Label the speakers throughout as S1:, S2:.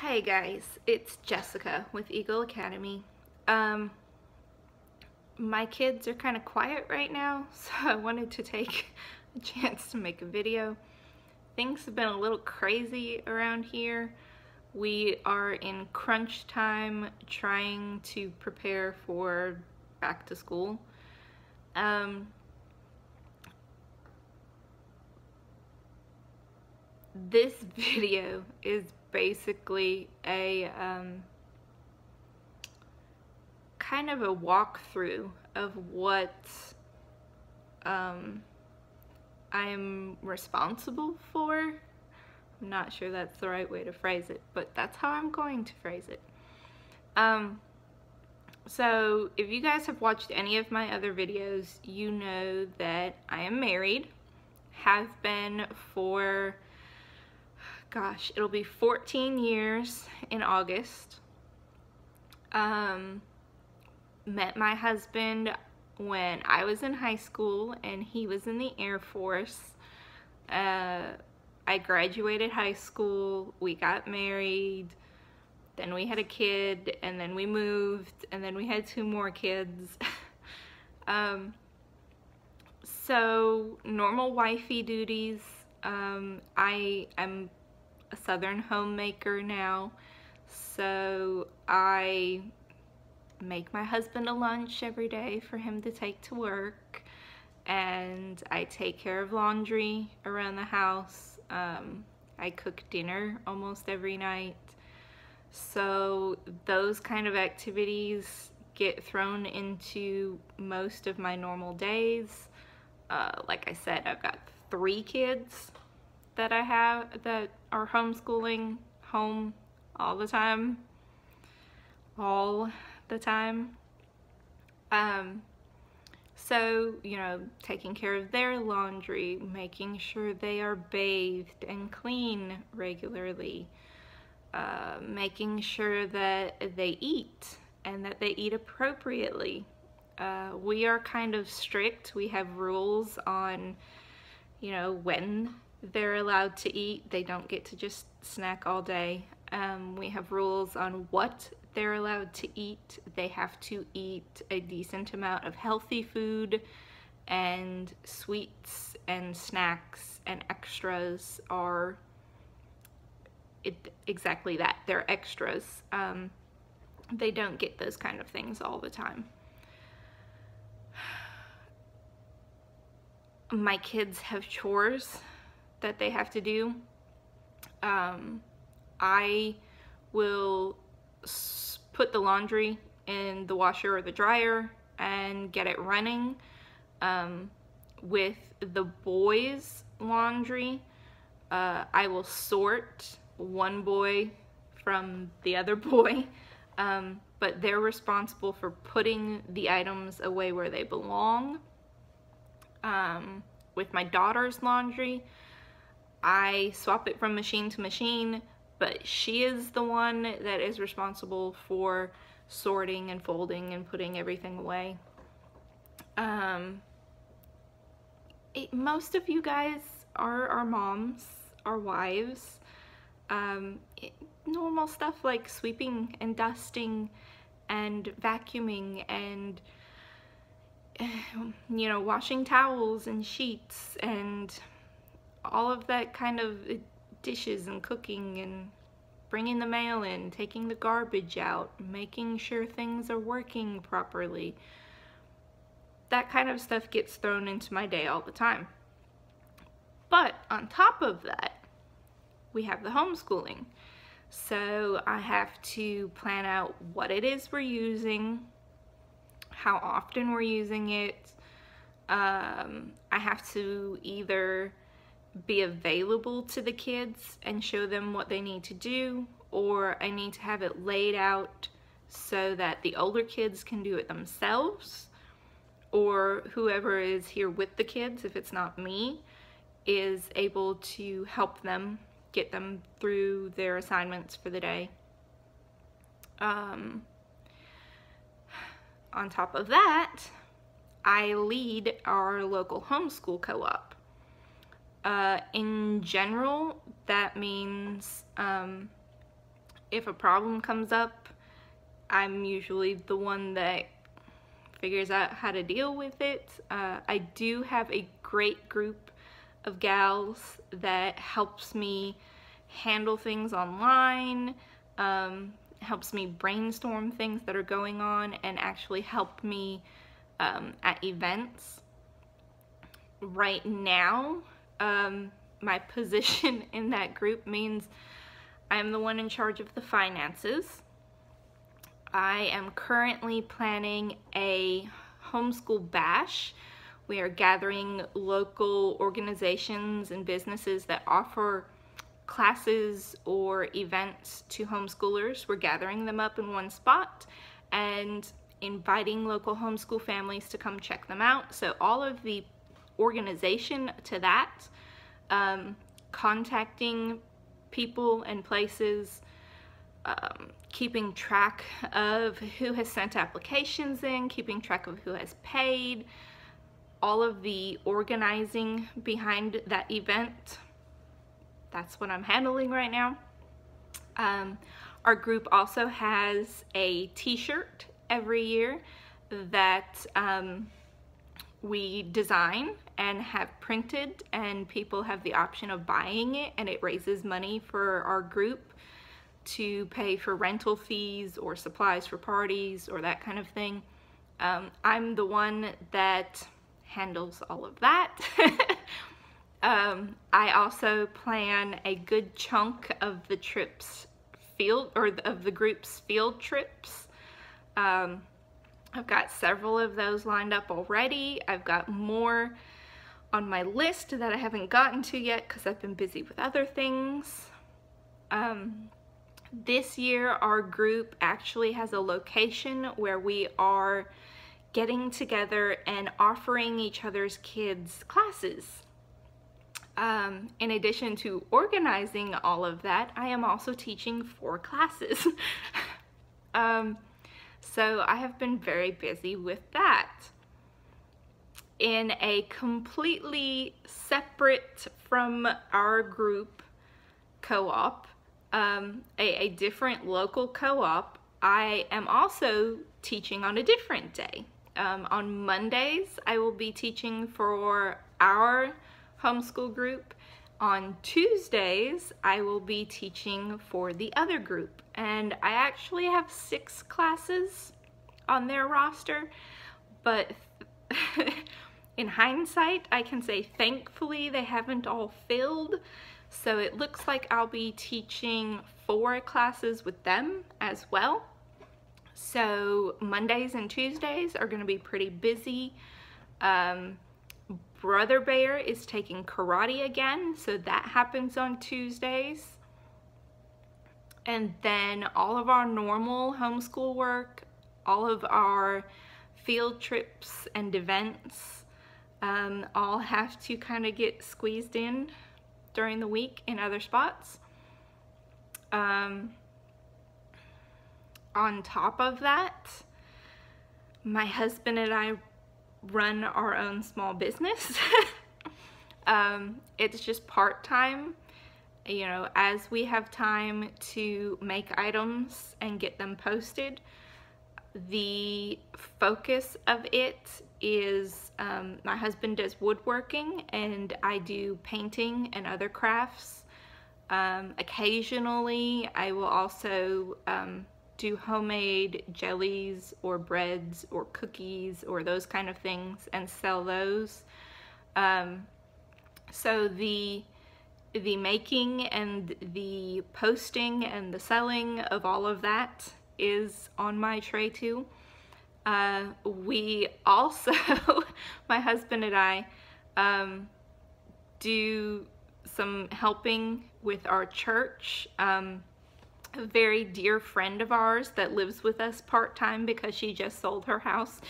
S1: Hey guys, it's Jessica with Eagle Academy. My kids are kind of quiet right now, so I wanted to take a chance to make a video. Things have been a little crazy around here. We are in crunch time trying to prepare for back to school. This video is basically a kind of a walkthrough of what I'm responsible for. I'm not sure that's the right way to phrase it, but that's how I'm going to phrase it. So if you guys have watched any of my other videos, you know that I am married, have been for, gosh, it'll be 14 years in August. Met my husband when I was in high school and he was in the Air Force. I graduated high school, we got married, then we had a kid, and then we moved, and then we had 2 more kids. So normal wifey duties. I'm a Southern homemaker now, so I make my husband a lunch every day for him to take to work, and I take care of laundry around the house. I cook dinner almost every night. So those kind of activities get thrown into most of my normal days. Like I said, I've got 3 kids that I have that are homeschooling home all the time. So, you know, taking care of their laundry, making sure they are bathed and clean regularly, making sure that they eat and that they eat appropriately. We are kind of strict. We have rules on, you know, when they're allowed to eat. They don't get to just snack all day. We have rules on what they're allowed to eat. They have to eat a decent amount of healthy food, and sweets and snacks and extras are exactly that. They're extras. They don't get those kind of things all the time. My kids have chores that they have to do. I will put the laundry in the washer or the dryer and get it running. With the boys' laundry, I will sort one boy from the other boy, but they're responsible for putting the items away where they belong. With my daughter's laundry, I swap it from machine to machine, but she is the one that is responsible for sorting and folding and putting everything away. Most of you guys are moms, are wives. Normal stuff like sweeping and dusting and vacuuming and, you know, washing towels and sheets and all of that kind of dishes and cooking and bringing the mail in, taking the garbage out, making sure things are working properly. That kind of stuff gets thrown into my day all the time. But on top of that, we have the homeschooling. So I have to plan out what it is we're using, how often we're using it. I have to either be available to the kids and show them what they need to do, or I need to have it laid out so that the older kids can do it themselves, or whoever is here with the kids, if it's not me, is able to help them get them through their assignments for the day. On top of that, I lead our local homeschool co-op. In general, that means if a problem comes up, I'm usually the one that figures out how to deal with it. I do have a great group of gals that helps me handle things online, helps me brainstorm things that are going on, and actually help me at events. Right now, my position in that group means I'm the one in charge of the finances. I am currently planning a homeschool bash. We are gathering local organizations and businesses that offer classes or events to homeschoolers. We're gathering them up in one spot and inviting local homeschool families to come check them out. So all of the organization to that, contacting people and places, keeping track of who has sent applications in, keeping track of who has paid, all of the organizing behind that event. That's what I'm handling right now. Our group also has a t-shirt every year that we design and have printed, and people have the option of buying it, and it raises money for our group to pay for rental fees or supplies for parties or that kind of thing. I'm the one that handles all of that. I also plan a good chunk of the trips of the group's field trips. I've got several of those lined up already. I've got more on my list that I haven't gotten to yet because I've been busy with other things. This year our group actually has a location where we are getting together and offering each other's kids classes. In addition to organizing all of that, I am also teaching 4 classes. So I have been very busy with that. In a completely separate from our group co-op, a different local co-op, I am also teaching on a different day. On Mondays, I will be teaching for our homeschool group. On Tuesdays, I will be teaching for the other group, and I actually have 6 classes on their roster, but in hindsight, I can say thankfully they haven't all filled, so it looks like I'll be teaching 4 classes with them as well. So Mondays and Tuesdays are going to be pretty busy. Brother Bear is taking karate again, so that happens on Tuesdays. And then all of our normal homeschool work, all of our field trips and events, all have to kind of get squeezed in during the week in other spots. On top of that, my husband and I run our own small business. It's just part-time. You know, as we have time to make items and get them posted, the focus of it is my husband does woodworking and I do painting and other crafts. Occasionally I will also do homemade jellies or breads or cookies or those kind of things and sell those. So the making and the posting and the selling of all of that is on my tray too. We also, my husband and I, do some helping with our church. A very dear friend of ours that lives with us part-time because she just sold her house.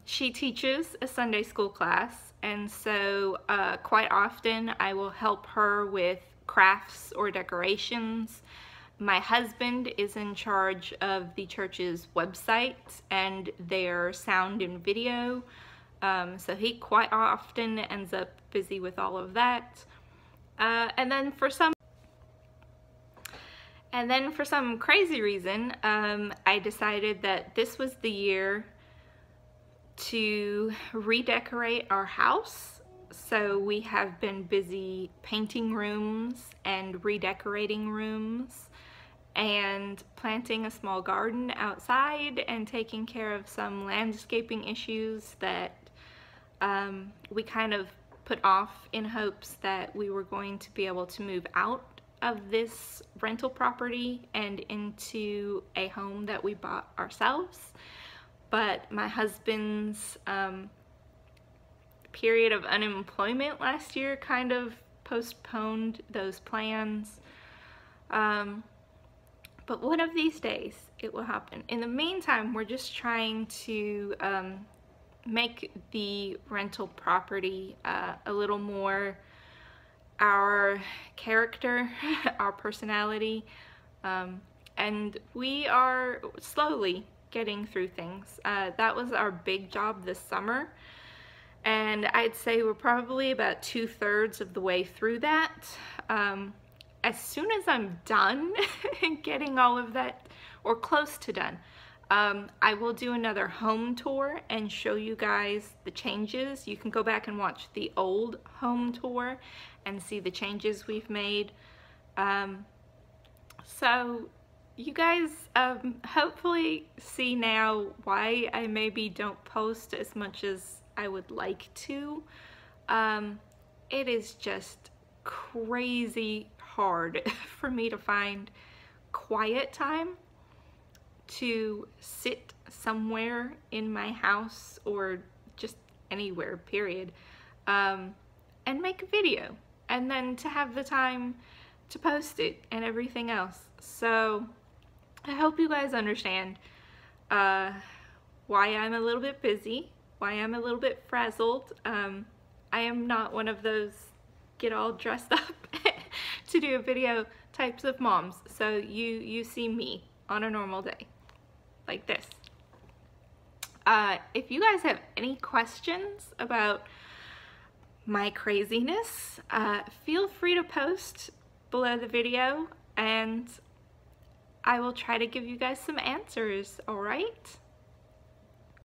S1: She teaches a Sunday school class, and so quite often I will help her with crafts or decorations. My husband is in charge of the church's website and their sound and video, so he quite often ends up busy with all of that. And then for some And then for some crazy reason, I decided that this was the year to redecorate our house. So we have been busy painting rooms and redecorating rooms and planting a small garden outside and taking care of some landscaping issues that we kind of put off in hopes that we were going to be able to move out of this rental property and into a home that we bought ourselves. But my husband's period of unemployment last year kind of postponed those plans. But one of these days it will happen. In the meantime, we're just trying to make the rental property a little more our character, our personality, and we are slowly getting through things. That was our big job this summer, and I'd say we're probably about 2/3 of the way through that. As soon as I'm done getting all of that, or close to done, I will do another home tour and show you guys the changes. You can go back and watch the old home tour and see the changes we've made. So you guys hopefully see now why I maybe don't post as much as I would like to. It is just crazy hard for me to find quiet time to sit somewhere in my house or just anywhere, period, and make a video, and then to have the time to post it and everything else. So I hope you guys understand why I'm a little bit busy, why I'm a little bit frazzled. I am not one of those get all dressed up to do a video types of moms. So you see me on a normal day like this. If you guys have any questions about my craziness, feel free to post below the video and I will try to give you guys some answers, all right?